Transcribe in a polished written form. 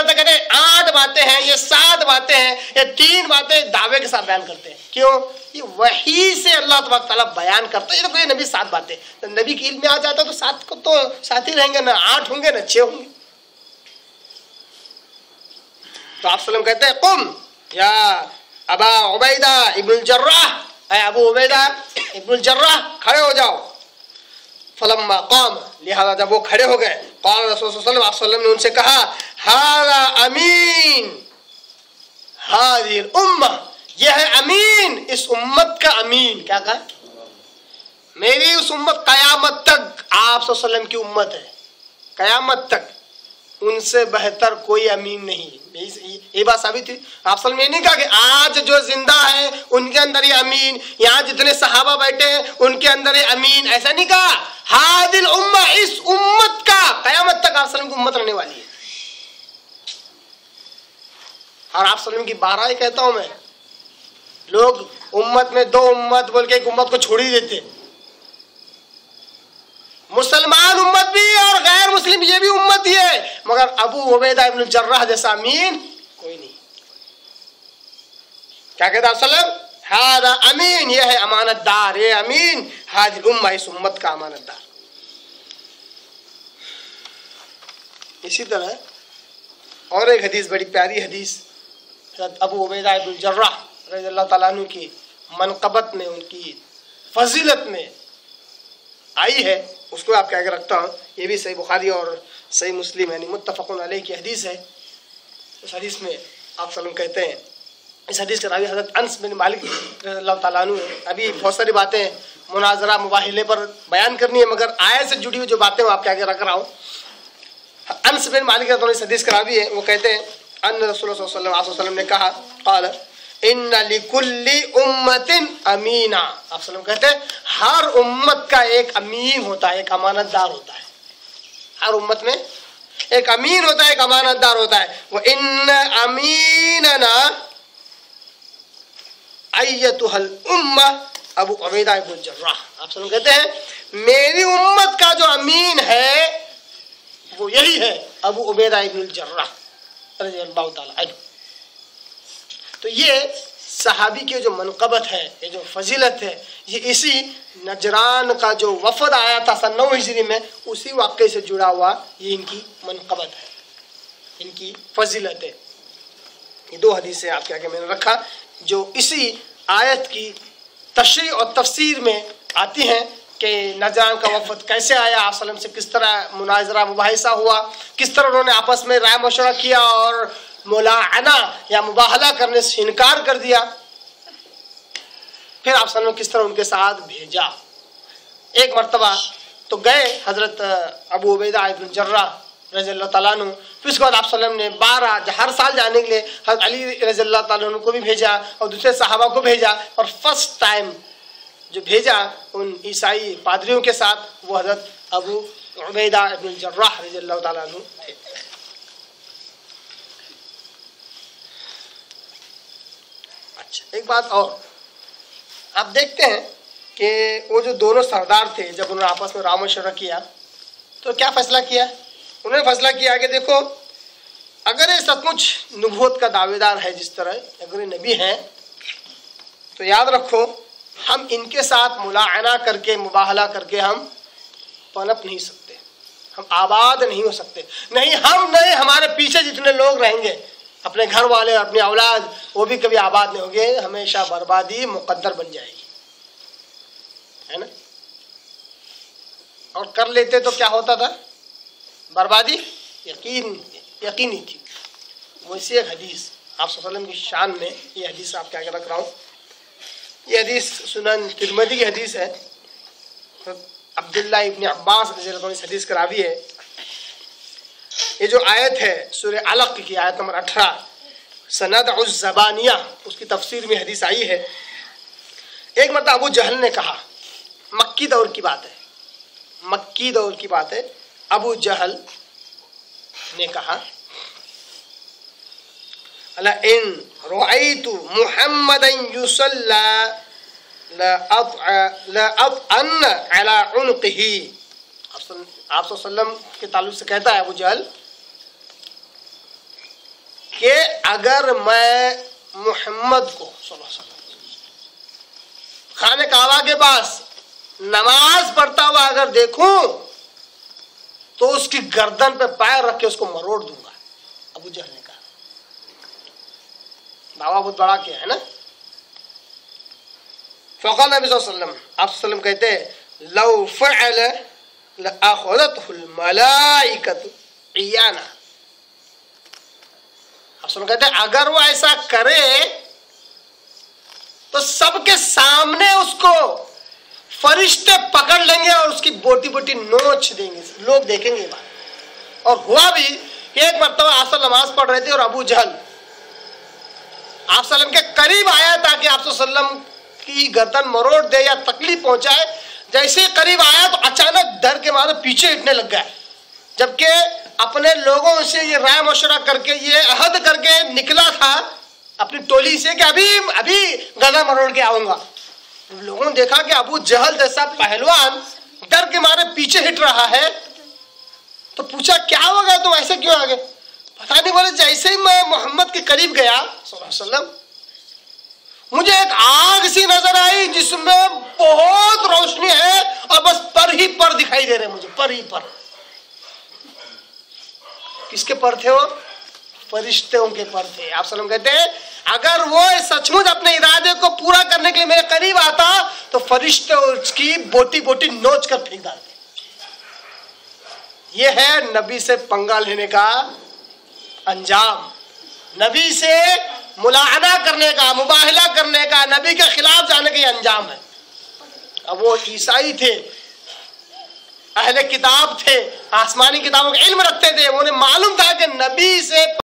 کرتے کہتے 8 باتیں ہیں، یہ 7 باتیں ہیں، یہ 3 باتیں دعوے کے ساتھ بیان کرتے ہیں. کیوں؟ یہ وحی سے اللہ تبارک تعالیٰ بیان کرتا ہے. یہ کوئی نبی 7 باتیں، نبی کی علم میں آ جاتا تو 7 کو تو 7 ہی رہیں گے، نہ 8 ہوں گے نہ 6 ہوں گے. تو آپ وسلم کہتے ہیں قم یا ابا عبیدہ ابن الجراح، اے ابو عبیدہ ابن الجراح کھڑے ہو جاؤ. فلما قام، لہذا جب وہ کھڑے ہو گئے، قال رسول صلی اللہ علیہ وسلم نے ان سے کہا ھذا امین ھذہ الامہ، یہ ہے امین اس امت کا امین. کیا کہا؟ میری اس امت قیامت تک آپ صلی اللہ علیہ وسلم کی امت ہے، قیامت تک ان سے بہتر کوئی امین نہیں. یہ بات ثابت ہوئی. آپ صلی اللہ علیہ وسلم نے نہیں کہا کہ آج جو زندہ ہے ان کے اندر یہ امین، یہاں جتنے صحابہ بیٹھے ہیں ان کے اندر یہ امین، ایسا نہیں کہا. ھذہ الامہ، اس امت کا قیامت تک آپ صلی اللہ علیہ وسلم کی امت رہنے والی ہے. اور آپ صلی اللہ علیہ وسلم کی بارہا کہتا ہوں میں، لوگ امت میں 2 امت بول کے ایک امت کو چھوڑ ہی دیتے. مسلمان امت بھی اور غیر مسلم یہ بھی امت ہی ہے، مگر ابو عبیدہ ابن الجراح جیسا امین کوئی نہیں. کیا کہتا ہے صلی اللہ علیہ وسلم؟ ھذا امین، یہ ہے امانت دار، یہ امین ھذہ الامہ، اس امت کا امانت دار. اسی طرح اور ایک حدیث، بڑی پیاری حدیث، ابو عبیدہ ابن الجراح رضی اللہ تعالیٰ عنہ کی منقبت میں، ان کی فضیلت میں آئی ہے، اس کو آپ کہہ کے رکھتا ہوں. یہ بھی صحیح بخاری اور صحیح مسلم یعنی متفق علیہ کی حدیث ہے. اس حدیث میں آپ صلی اللہ علیہ وسلم کہتے ہیں، اس حدیث کے راوی حضرت انس بن مالک رضی اللہ تعالیٰ عنہ ہے. ابھی بہت ساری باتیں مناظرہ مباحلے پر بیان کرنی ہے، مگر آیت سے جڑی ہوئی جو باتیں وہ آپ کہہ کے رکھ رہا ہوں. انس بن مالک رضی اللہ عنہ اس حدیث کا راوی ہے، وہ کہتے ہیں ان رسول اللہ صلی اللہ علیہ وسلم نے کہا قال ان لکل امت امینا. آپ وسلم کہتے ہیں ہر امت کا ایک امین ہوتا ہے، ایک امانت دار ہوتا ہے. ہر امت میں ایک امین ہوتا ہے، ایک امانت دار ہوتا ہے. وَإِنَّ أَمِينَنَا أَيَّتُهَا الْأُمَّةُ ابو عبیدہ ابن الجراح. آپ وسلم کہتے ہیں میری امت کا جو امین ہے وہ یہی ہے ابو عبیدہ ابن الجراح رضی اللہ تعالیٰ عنہ. تو یہ صحابی کی جو منقبت ہے، یہ جو فضیلت ہے، یہ اسی نجران کا جو وفد آیا تھا سن 9 ہجری میں، اسی واقعے سے جڑا ہوا یہ ان کی منقبت ہے، ان کی فضیلت ہے. یہ 2 حدیثیں آپ کے آگے میں نے رکھا جو اسی آیت کی تشریح اور تفسیر میں آتی ہیں کہ نجران کا وفد کیسے آیا، آپ صلی اللہ علیہ وسلم سے کس طرح مناظرہ مباحثہ ہوا، کس طرح انہوں نے آپس میں رائے مشورہ کیا اور ملاعنہ یا مباہلہ کرنے سے انکار کر دیا. پھر آپ صلی اللہ علیہ وسلم کس طرح ان کے ساتھ بھیجا. ایک مرتبہ تو گئے حضرت ابو عبیدہ ابن الجراح رضی اللہ تعالیٰ عنہ، پھر اس کے بعد آپ صلی اللہ علیہ وسلم نے 12 ہر سال جانے کے لیے حضرت علی رضی اللہ تعالیٰ عنہ کو بھی بھیجا اور دوسرے صحابہ کو بھیجا، اور فرسٹ ٹائم جو بھیجا ان عیسائی پادریوں کے ساتھ وہ حضرت ابو عبیدہ ابن الجراح رضی اللہ تعالیٰ عنہ تھے. اچھا ایک بات اور، آپ دیکھتے ہیں کہ وہ جو دونوں سردار تھے جب انہوں نے آپس میں رائے مشورہ کیا تو کیا فیصلہ کیا؟ انہوں نے فیصلہ کیا کہ دیکھو اگر یہ سچ مچ نبوت کا دعوے دار ہے، جس طرح اگر یہ نبی ہیں، تو یاد رکھو ہم ان کے ساتھ ملاعنہ کر کے مباہلہ کر کے ہم پنپ نہیں سکتے، ہم آباد نہیں ہو سکتے. نہیں ہم نہیں، ہمارے پیچھے جتنے لوگ رہیں گے، اپنے گھر والے، اپنی اولاد، وہ بھی کبھی آباد نہیں ہوں گے، ہمیشہ بربادی مقدر بن جائے گی، ہے نا. اور کر لیتے تو کیا ہوتا تھا؟ بربادی یقینی تھی. ویسی ایک حدیث آپ صلی اللہ علیہ وسلم کی شان میں، یہ حدیث آپ کے آگے رکھ رہا ہوں. یہ حدیث سنن ترمذی کی حدیث ہے. عبداللہ ابن عباس رضی اللہ عنہ اس حدیث کا راوی ہے. یہ جو آیت ہے سورہ علق کی آیت نمبر 18 سندع الزبانیہ، اس کی تفسیر میں حدیث آئی ہے. ایک مرتبہ ابو جہل نے کہا، مکی دور کی بات ہے، مکی دور کی بات ہے، ابو جہل نے کہا لئن رأيت محمدا يصلى لأطعن على عنقه. آپ صلی اللہ علیہ وسلم کے تعلق سے کہتا ہے ابو جہل کہ اگر میں محمد کو صلی اللہ علیہ وسلم خانہ کعبہ کے پاس نماز پڑھتا ہوا اگر دیکھوں تو اس کی گردن پہ پیر رکھ کے اس کو مروڑ دوں گا. ابو جہل نے کہا. دعویٰ بہت بڑا کیا ہے نا. فقال نبی صلی اللہ علیہ وسلم, آپ صلی اللہ علیہ وسلم کہتے ہیں لو فعل لأخذته الملائکۃ عیانا. آپ صلی اللہ علیہ وسلم کہتے ہیں اگر وہ ایسا کرے تو سب کے سامنے اس کو فرشتے پکڑ لیں گے اور اس کی بوٹی بوٹی نوچ دیں گے, لوگ دیکھیں گے بات. اور ہوا بھی کہ ایک مرتبہ آپ صلی اللہ علیہ وسلم نماز پڑھ رہے تھے اور ابو جہل آپ صلی اللہ علیہ وسلم کے قریب آیا تاکہ آپ صلی اللہ علیہ وسلم کی گردن مروڑ دے یا تکلیف پہنچائے. جیسے ہی قریب آیا تو اچانک ڈر کے مارے پیچھے ہٹنے لگ گیا, جبکہ اپنے لوگوں سے یہ رائے مشورہ کر کے یہ عہد کر کے نکلا تھا اپنی ٹولی سے کہ ابھی گردن مروڑ کے آؤں گا. لوگوں نے دیکھا کہ ابو جہل جیسا پہلوان ڈر کے مارے پیچھے ہٹ رہا ہے تو پوچھا کیا ہوگا تم ایسے کیوں آگے؟ پتہ نہیں, بولے جیسے ہی میں محمد کے قریب گیا صلی اللہ علیہ وسلم مجھے ایک آگ سی نظر آئی جس میں بہت روشنی ہے اور بس پر ہی پر دکھائی دے رہے مجھے, پر ہی پر. کس کے پر تھے وہ؟ فرشتوں کے پر تھے. آپ صلی اللہ علیہ وسلم کہتے ہیں اگر وہ سچ مچ اپنے ارادے کو پورا کرنے کے لیے میرے قریب آتا تو فرشتے اس کی بوٹی بوٹی نوچ کر پھینک ڈالتے. یہ ہے نبی سے پنگا لینے کا انجام, نبی سے ملاحنہ کرنے کا, مباہلہ کرنے کا, نبی کے خلاف جانے کا یہ انجام ہے. اب وہ عیسائی تھے, اہل کتاب تھے, آسمانی کتابوں کا علم رکھتے تھے, انہیں معلوم تھا کہ نبی سے